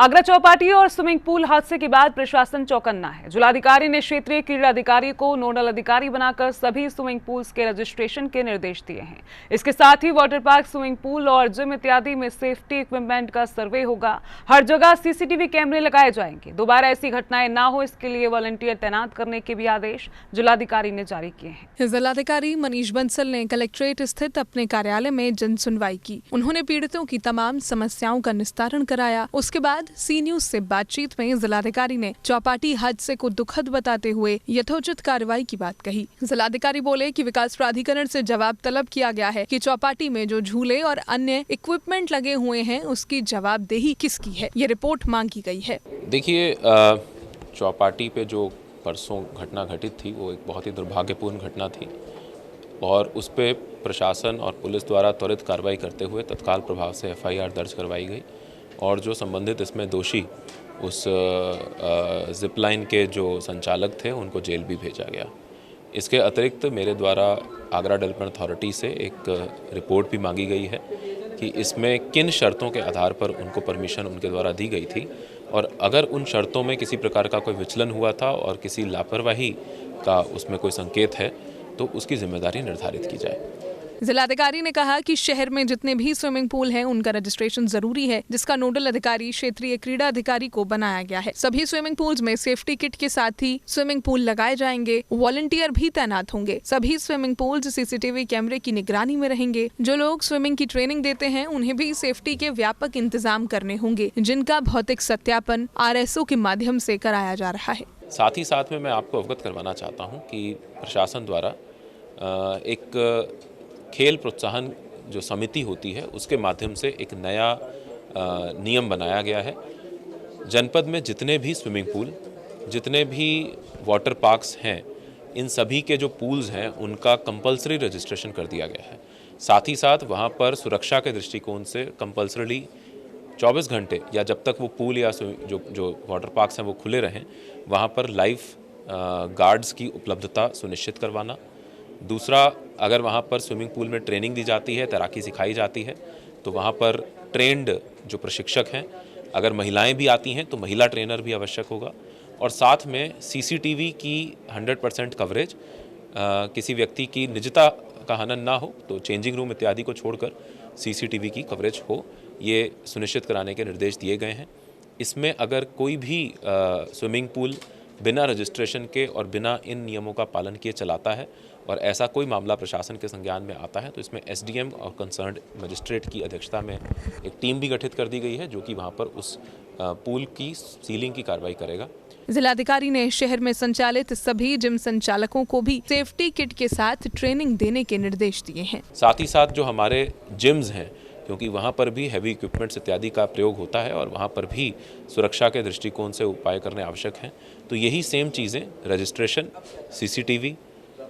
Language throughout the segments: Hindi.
आगरा चौपाटी और स्विमिंग पूल हादसे के बाद प्रशासन चौकन्ना है। जिलाधिकारी ने क्षेत्रीय क्रीड़ा अधिकारी को नोडल अधिकारी बनाकर सभी स्विमिंग पूल्स के रजिस्ट्रेशन के निर्देश दिए हैं। इसके साथ ही वाटर पार्क, स्विमिंग पूल और जिम इत्यादि में सेफ्टी इक्विपमेंट का सर्वे होगा। हर जगह सीसीटीवी कैमरे लगाए जाएंगे। दोबारा ऐसी घटनाएं ना हो, इसके लिए वॉलंटियर तैनात करने के भी आदेश जिलाधिकारी ने जारी किए हैं। जिलाधिकारी मनीष बंसल ने कलेक्ट्रेट स्थित अपने कार्यालय में जन सुनवाई की। उन्होंने पीड़ितों की तमाम समस्याओं का निस्तारण कराया। उसके बाद सी न्यूज से बातचीत में जिलाधिकारी ने चौपाटी हादसे को दुखद बताते हुए यथोचित कार्रवाई की बात कही। जिलाधिकारी बोले कि विकास प्राधिकरण से जवाब तलब किया गया है कि चौपाटी में जो झूले और अन्य इक्विपमेंट लगे हुए हैं उसकी जवाबदेही किसकी है, ये रिपोर्ट मांगी गई है। देखिए, चौपाटी पे जो परसों घटना घटित थी वो एक बहुत ही दुर्भाग्यपूर्ण घटना थी और उस पर प्रशासन और पुलिस द्वारा त्वरित कार्रवाई करते हुए तत्काल प्रभाव से एफआईआर दर्ज करवाई गई और जो संबंधित इसमें दोषी उस जिपलाइन के जो संचालक थे उनको जेल भी भेजा गया। इसके अतिरिक्त मेरे द्वारा आगरा डेवलपमेंट अथॉरिटी से एक रिपोर्ट भी मांगी गई है कि इसमें किन शर्तों के आधार पर उनको परमिशन उनके द्वारा दी गई थी और अगर उन शर्तों में किसी प्रकार का कोई विचलन हुआ था और किसी लापरवाही का उसमें कोई संकेत है तो उसकी जिम्मेदारी निर्धारित की जाए। जिलाधिकारी ने कहा कि शहर में जितने भी स्विमिंग पूल हैं उनका रजिस्ट्रेशन जरूरी है, जिसका नोडल अधिकारी क्षेत्रीय क्रीड़ा अधिकारी को बनाया गया है। सभी स्विमिंग पूल्स में सेफ्टी किट के साथ ही स्विमिंग पूल लगाए जाएंगे। वॉलंटियर भी तैनात होंगे। सभी स्विमिंग पूल्स सीसीटीवी कैमरे की निगरानी में रहेंगे। जो लोग स्विमिंग की ट्रेनिंग देते हैं उन्हें भी सेफ्टी के व्यापक इंतजाम करने होंगे, जिनका भौतिक सत्यापन RSO के माध्यम से कराया जा रहा है। साथ ही साथ में मैं आपको अवगत करवाना चाहता हूँ कि प्रशासन द्वारा एक खेल प्रोत्साहन जो समिति होती है उसके माध्यम से एक नया नियम बनाया गया है। जनपद में जितने भी स्विमिंग पूल, जितने भी वाटर पार्क्स हैं, इन सभी के जो पूल्स हैं उनका कंपलसरी रजिस्ट्रेशन कर दिया गया है। साथ ही साथ वहाँ पर सुरक्षा के दृष्टिकोण से कंपलसरीली 24 घंटे या जब तक वो पूल या जो वाटर पार्क्स हैं वो खुले रहें, वहाँ पर लाइफ गार्ड्स की उपलब्धता सुनिश्चित करवाना। दूसरा, अगर वहाँ पर स्विमिंग पूल में ट्रेनिंग दी जाती है, तैराकी सिखाई जाती है, तो वहाँ पर ट्रेंड जो प्रशिक्षक हैं, अगर महिलाएं भी आती हैं तो महिला ट्रेनर भी आवश्यक होगा। और साथ में सीसीटीवी की 100% कवरेज, किसी व्यक्ति की निजता का हनन ना हो तो चेंजिंग रूम इत्यादि को छोड़कर सीसीटीवी की कवरेज हो, ये सुनिश्चित कराने के निर्देश दिए गए हैं। इसमें अगर कोई भी स्विमिंग पूल बिना रजिस्ट्रेशन के और बिना इन नियमों का पालन किए चलाता है और ऐसा कोई मामला प्रशासन के संज्ञान में आता है तो इसमें SDM और कंसर्न्ड मजिस्ट्रेट की अध्यक्षता में एक टीम भी गठित कर दी गई है जो कि वहां पर उस पूल की सीलिंग की कार्रवाई करेगा। जिलाधिकारी ने शहर में संचालित सभी जिम संचालकों को भी सेफ्टी किट के साथ ट्रेनिंग देने के निर्देश दिए हैं। साथ ही साथ जो हमारे जिम्स हैं, क्योंकि वहाँ पर भी हैवी इक्विपमेंट्स इत्यादि का प्रयोग होता है और वहाँ पर भी सुरक्षा के दृष्टिकोण से उपाय करने आवश्यक हैं, तो यही सेम चीज़ें रजिस्ट्रेशन, सीसीटीवी,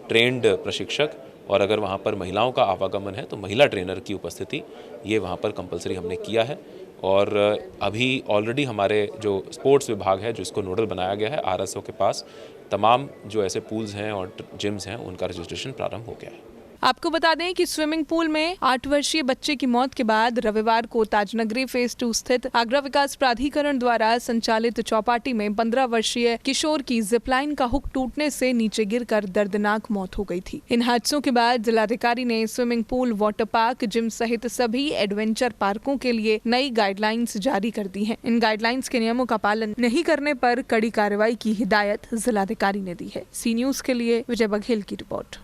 ट्रेंड प्रशिक्षक और अगर वहाँ पर महिलाओं का आवागमन है तो महिला ट्रेनर की उपस्थिति, ये वहाँ पर कंपलसरी हमने किया है। और अभी ऑलरेडी हमारे जो स्पोर्ट्स विभाग है, जो इसको नोडल बनाया गया है, RSO के पास तमाम जो ऐसे पूल्स हैं और जिम्स हैं उनका रजिस्ट्रेशन प्रारंभ हो गया है। आपको बता दें कि स्विमिंग पूल में 8 वर्षीय बच्चे की मौत के बाद रविवार को ताजनगरी फेज 2 स्थित आगरा विकास प्राधिकरण द्वारा संचालित चौपाटी में 15 वर्षीय किशोर की जिपलाइन का हुक टूटने से नीचे गिरकर दर्दनाक मौत हो गई थी। इन हादसों के बाद जिलाधिकारी ने swimming pool, water park, gym सहित सभी एडवेंचर पार्कों के लिए नई गाइडलाइंस जारी कर दी है। इन गाइडलाइंस के नियमों का पालन नहीं करने पर कड़ी कार्रवाई की हिदायत जिलाधिकारी ने दी है। सी न्यूज के लिए विजय बघेल की रिपोर्ट।